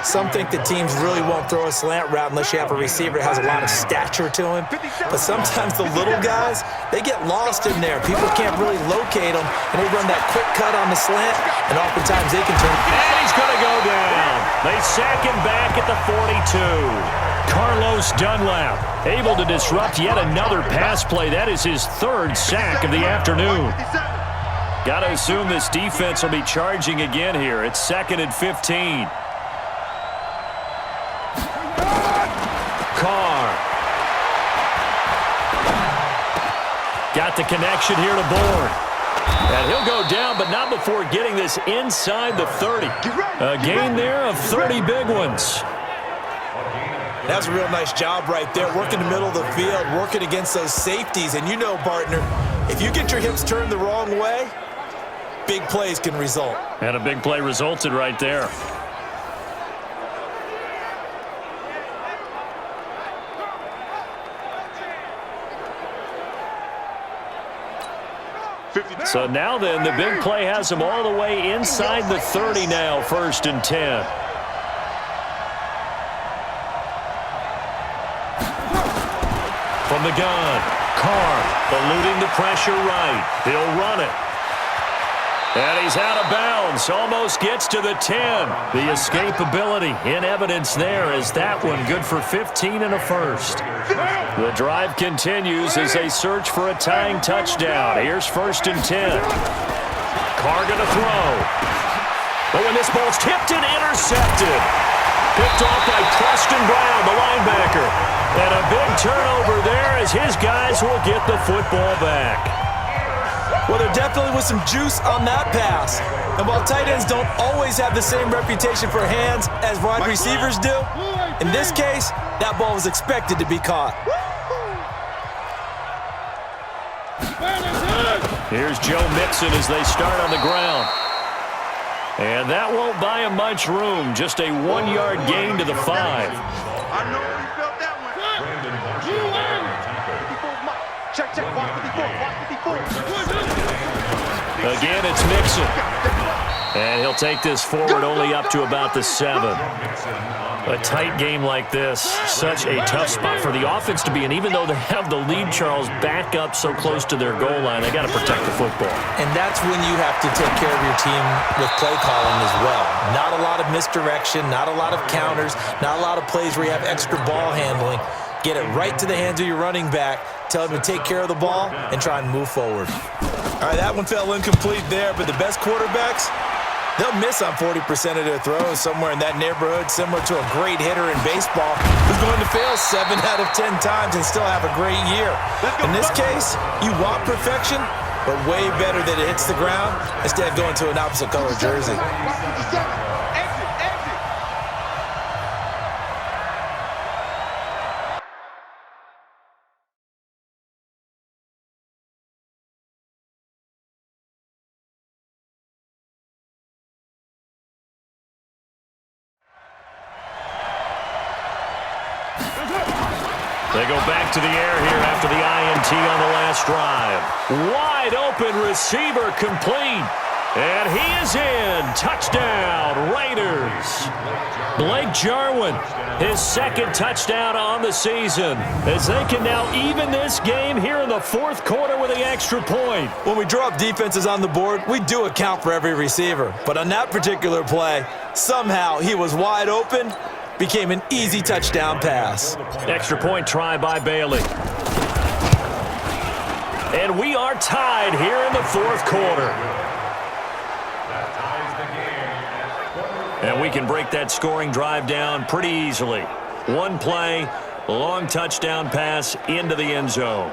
Some think that teams really won't throw a slant route unless you have a receiver that has a lot of stature to him. But sometimes the little guys, they get lost in there. People can't really locate them, and they run that quick cut on the slant, and oftentimes they can turn. And he's going to go down. They sack him back at the 42. Carlos Dunlap able to disrupt yet another pass play. That is his third sack of the afternoon. Got to assume this defense will be charging again here. It's 2nd and 15. Carr. Got the connection here to Bourne. And he'll go down, but not before getting this inside the 30. A gain there of 30 big ones. That's a real nice job right there, working the middle of the field, working against those safeties. And you know, partner, if you get your hips turned the wrong way, big plays can result. And a big play resulted right there. So now then, the big play has him all the way inside the 30 now, 1st and 10. From the gun, Carr eluding the pressure right. He'll run it. And he's out of bounds. Almost gets to the 10. The escapability in evidence there as that one good for 15 and a first. The drive continues as they search for a tying touchdown. Here's 1st and 10. Carr going to throw. But when this ball's tipped and intercepted. Picked off by Preston Brown, the linebacker. And a big turnover there as his guys will get the football back. Well, there definitely was some juice on that pass. And while tight ends don't always have the same reputation for hands as wide receivers do, in this case, that ball was expected to be caught. Here's Joe Mixon as they start on the ground. And that won't buy him much room. Just a 1-yard gain to the 5. I know you felt that one. Check, watch 54. Again, it's Mixon. And he'll take this forward only up to about the 7. A tight game like this, such a tough spot for the offense to be in. Even though they have the lead, Charles, back up so close to their goal line, they got to protect the football. And that's when you have to take care of your team with play calling as well. Not a lot of misdirection, not a lot of counters, not a lot of plays where you have extra ball handling. Get it right to the hands of your running back, tell him to take care of the ball, and try and move forward. All right, that one fell incomplete there, but the best quarterbacks, they'll miss on 40% of their throws, somewhere in that neighborhood, similar to a great hitter in baseball who's going to fail 7 out of 10 times and still have a great year. In this case, you want perfection, but way better that it hits the ground instead of going to an opposite color jersey. They go back to the air here after the INT on the last drive. Wide open receiver complete. And he is in. Touchdown, Raiders. Blake Jarwin, his 2nd touchdown on the season, as they can now even this game here in the 4th quarter with the extra point. When we draw up defenses on the board, we do account for every receiver. But on that particular play, somehow he was wide open, became an easy touchdown pass. Extra point try by Bailey. And we are tied here in the 4th quarter. And we can break that scoring drive down pretty easily. One play, long touchdown pass into the end zone.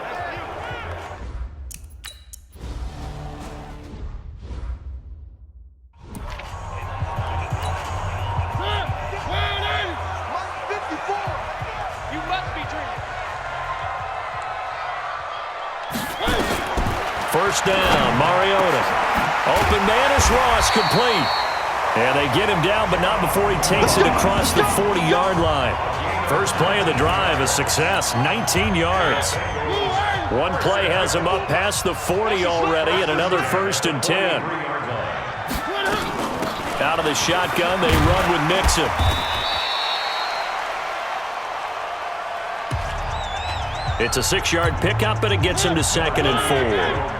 First down, Mariota. Open man is Ross, complete. And they get him down, but not before he takes it across the 40-yard line. First play of the drive, a success, 19 yards. One play has him up past the 40 already, and another 1st and 10. Out of the shotgun, they run with Mixon. It's a 6-yard pickup, and it gets him to 2nd and 4.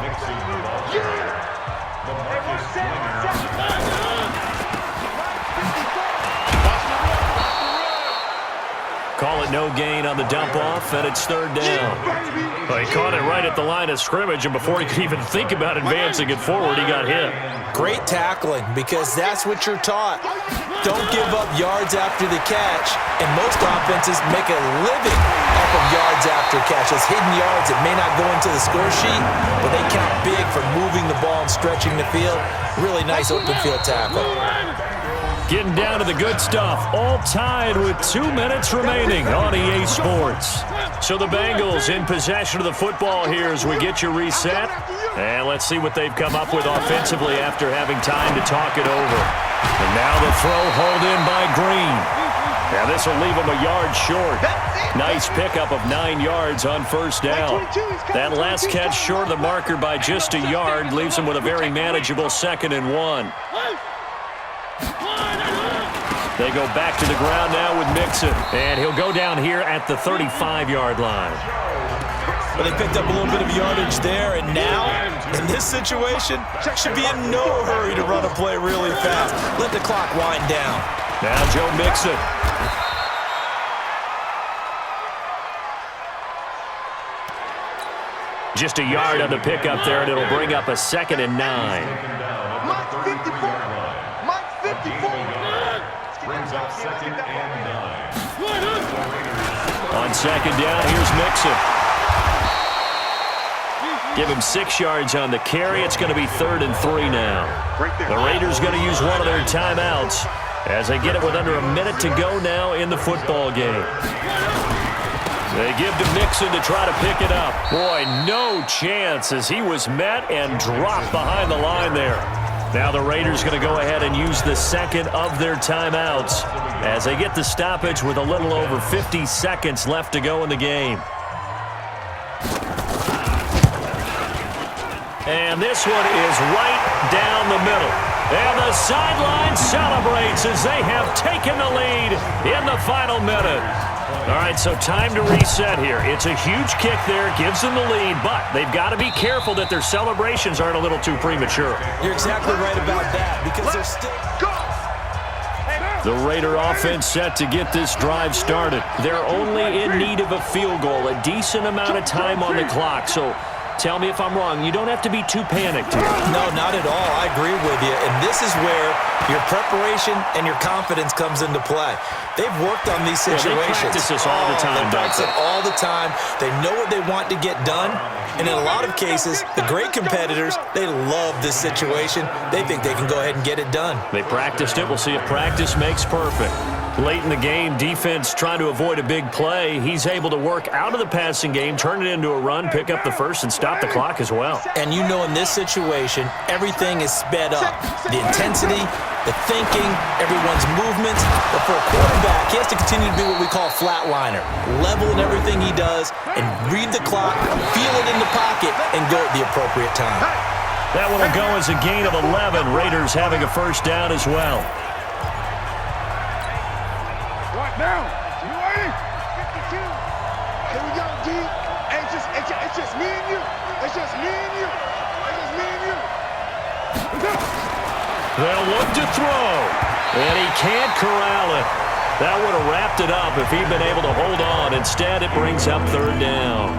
Call it no gain on the dump-off, and it's 3rd down. Well, he caught it right at the line of scrimmage, and before he could even think about advancing it forward, he got hit. Great tackling, because that's what you're taught. Don't give up yards after the catch, and most offenses make a living off of yards after catch. Those hidden yards that may not go into the score sheet, but they count big for moving the ball and stretching the field. Really nice open field tackle. Getting down to the good stuff, all tied with 2 minutes remaining on EA Sports. So the Bengals in possession of the football here as we get you reset. And let's see what they've come up with offensively after having time to talk it over. And now the throw hauled in by Green. Now this will leave him a yard short. Nice pickup of 9 yards on 1st down. That last catch short of the marker by just a yard leaves him with a very manageable 2nd and 1. They go back to the ground now with Mixon, and he'll go down here at the 35-yard line. Well, they picked up a little bit of yardage there, and now, in this situation, should be in no hurry to run a play really fast. Let the clock wind down. Now Joe Mixon. Just a yard on the pickup there, and it'll bring up a 2nd and 9. Mike 54. Mike 54. Brings up 2nd and 9. On 2nd down, here's Mixon. Give him 6 yards on the carry. It's going to be 3rd and 3 now. The Raiders going to use one of their timeouts as they get it with under a minute to go now in the football game. They give to Mixon to try to pick it up. Boy, no chance as he was met and dropped behind the line there. Now the Raiders going to go ahead and use the 2nd of their timeouts as they get the stoppage with a little over 50 seconds left to go in the game. And this one is right down the middle. And the sideline celebrates as they have taken the lead in the final minute. All right, so time to reset here. It's a huge kick there, gives them the lead, but they've got to be careful that their celebrations aren't a little too premature. You're exactly right about that, because they're still... The Raider offense set to get this drive started. They're only in need of a field goal, a decent amount of time on the clock, so... Tell me if I'm wrong. You don't have to be too panicked here. No, not at all. I agree with you. And this is where your preparation and your confidence comes into play. They've worked on these situations. They practice this all the time. They practice it all the time. They know what they want to get done. And in a lot of cases, the great competitors, they love this situation. They think they can go ahead and get it done. They practiced it. We'll see if practice makes perfect. Late in the game, defense trying to avoid a big play. He's able to work out of the passing game, turn it into a run, pick up the first, and stop the clock as well. And you know in this situation, everything is sped up. The intensity, the thinking, everyone's movements. But for a quarterback, he has to continue to be what we call flatliner. Level in everything he does and read the clock, feel it in the pocket, and go at the appropriate time. That one will go as a gain of 11. Raiders having a 1st down as well. Now, you ready? 52. Here we go, D. It's just me and you. It's just me and you. It's just me and you. They'll look to throw, and he can't corral it. That would have wrapped it up if he'd been able to hold on. Instead, it brings up 3rd down.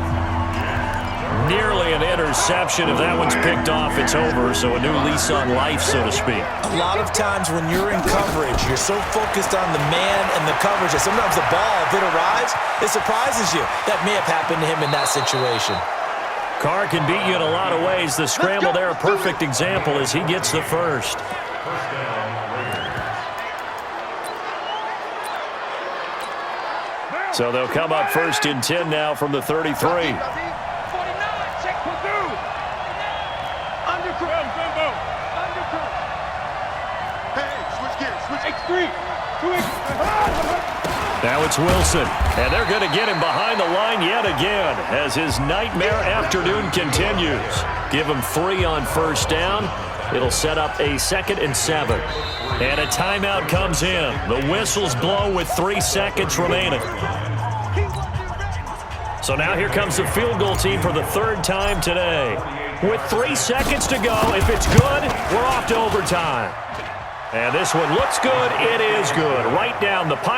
Nearly an interception. If that one's picked off, it's over. So a new lease on life, so to speak. A lot of times when you're in coverage, you're so focused on the man and the coverage that sometimes the ball, if it arrives, it surprises you. That may have happened to him in that situation. Carr can beat you in a lot of ways. The scramble there, a perfect example as he gets the first. So they'll come up 1st and 10 now from the 33. Now it's Wilson, and they're going to get him behind the line yet again as his nightmare afternoon continues. Give him 3 on 1st down. It'll set up a 2nd and 7. And a timeout comes in. The whistles blow with 3 seconds remaining. So now here comes the field goal team for the third time today. With 3 seconds to go, if it's good, we're off to overtime. And this one looks good. It is good. Right down the pipe.